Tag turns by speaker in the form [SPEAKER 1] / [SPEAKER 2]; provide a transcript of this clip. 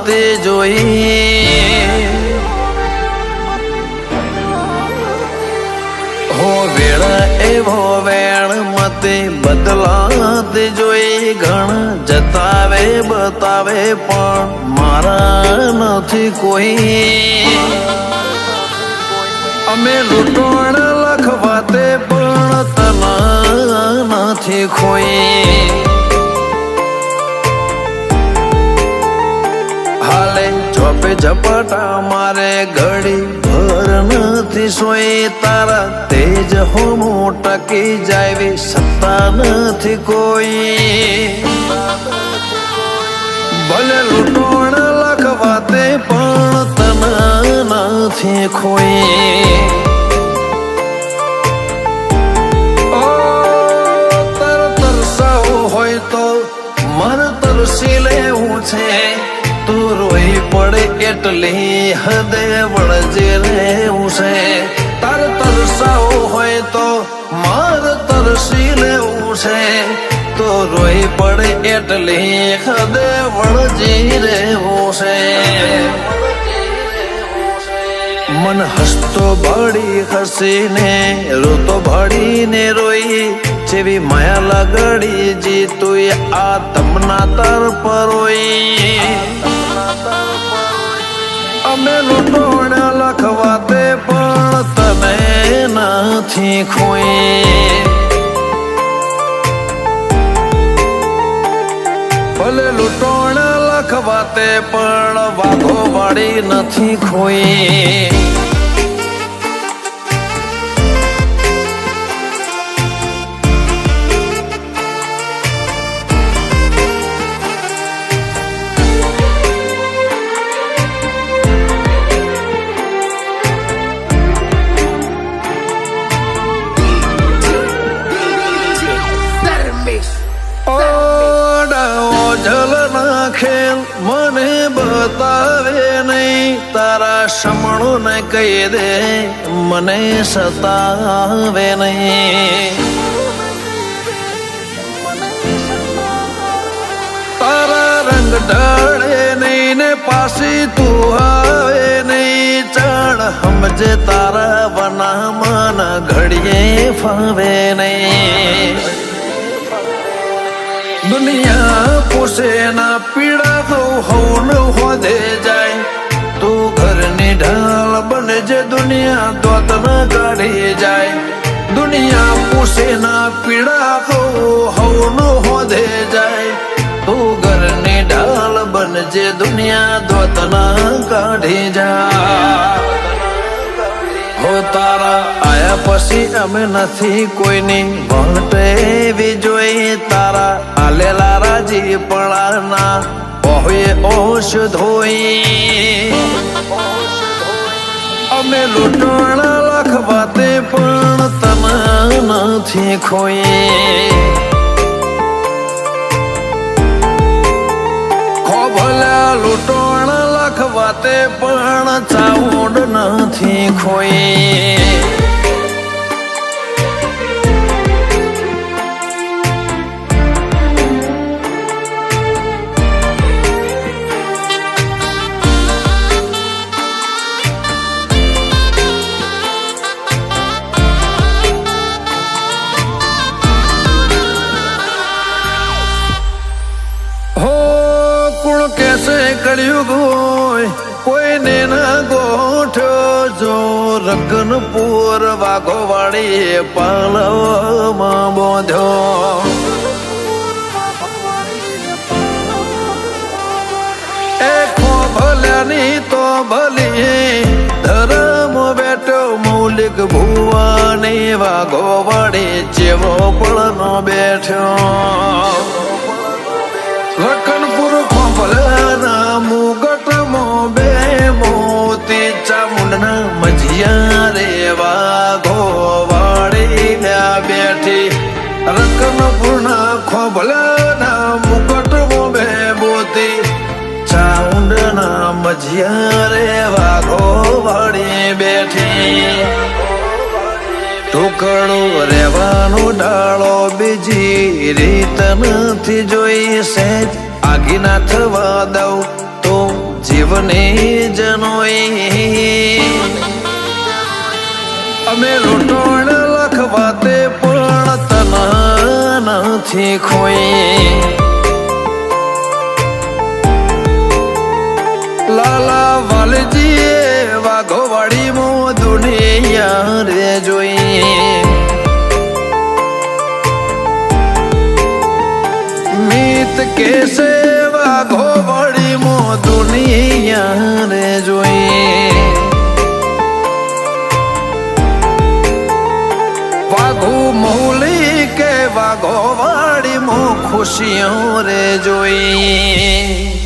[SPEAKER 1] તે જોઈ હો વેળા એવો વેણ મતે બદલાતે જોઈ ઘણ જતાવે બતાવે પણ મારા નથી કોઈ અમે લૂંટણ લખવાતે પણ તના નથી ખોઈ હાલે ચોપે ઝપટા મારે ઘડી ભર નથી સોઈ તારા તેજ હોમો ટકી જાયવી સત્તા નથી કોઈ ભલે લૂંટણ લખવાતે પણ તના નથી ખોઈ તરસાવું હોય તો મન તરસી લેવું છે તું રોઈ પડે એટલી હદે વળજે રહેવું છે તાર તરસાવું હોય તો માર તરસી લેવું છે તો રોઈ પડે એટલી હદે વળજી રહેવું છે મન હસતો ભાડી હસીને રોતો ભાડીને રોઈ જેવી માયા લગડી જીતું આ તમના તર પરોઈ અમે લૂંટણ લખવાતે પણ તમે નથી ખોઈ ભલે લૂંટણ લખવાતે પણ વાઘો વાળી નથી ખોઈ જલ નાખેલ મને બતાવે નહીં તારા સમણો ને કહી દે મને સતાવે નહીં તારા રંગ ઢળે નહીં ને પાછી તું આવે નહીં ચાળ સમજે તારા વનામાં ઘડીએ ફાવે નહીં દુનિયા પોસે ના પીડા તો હોન હોદે જાય તું ઘરની ઢાલ બનજે દુનિયા દોત ના કાઢી જાય દુનિયા પોસે ના પીડા તો હોન હોદે જાય તું ઘરની ઢાલ બનજે દુનિયા દોત ના કાઢી જાય હો તારા આયા પછી અમે નથી કોઈની વંટેવી જોઈ તારા આલેલા રાજી પળાના ઓહે ઓશ ધોઈ અમે લૂંટણ લખવાતે પણ તને નથી ખોઈ ખો ભલા લૂંટણ લખવાતે પણ ચાઉંડ નથી ખોઈ કળિયુગ હોય કોઈને ના ગોઠ્યો જો રગનપુર વાઘો વાળી પાલવમાં બોધ્યો એ ખો ભલ્યાની તો ભલી ધર્મ બેઠો મૌલિક ભુવાની વાઘો વાળી જેવો પળનો બેઠ્યો રકનપુર ખોભલાના મુગટમો બે મોતી ચામુંડના મજિયા રે વાઘો વાળી બેઠી રકનપુરના ખોભલાના મુગટમો બે મોતી ચામુંડના મજિયા રે વાઘો વાળી બેઠી ટુકડું રહેવાનો ડાળો બીજી રીત નથી જોઈ સહેજ આગી ના થવા દઉં તો નથી ખોઈ લાલા વાલજીએ વાઘોવાડી મો દુનિયા રે જોઈ મીત કેસે વાઘોવાડી મો દુનિયા રે જોઈ વાઘુ મૌલી કે વાઘોવાડી મો ખુશીઓ રે જોઈ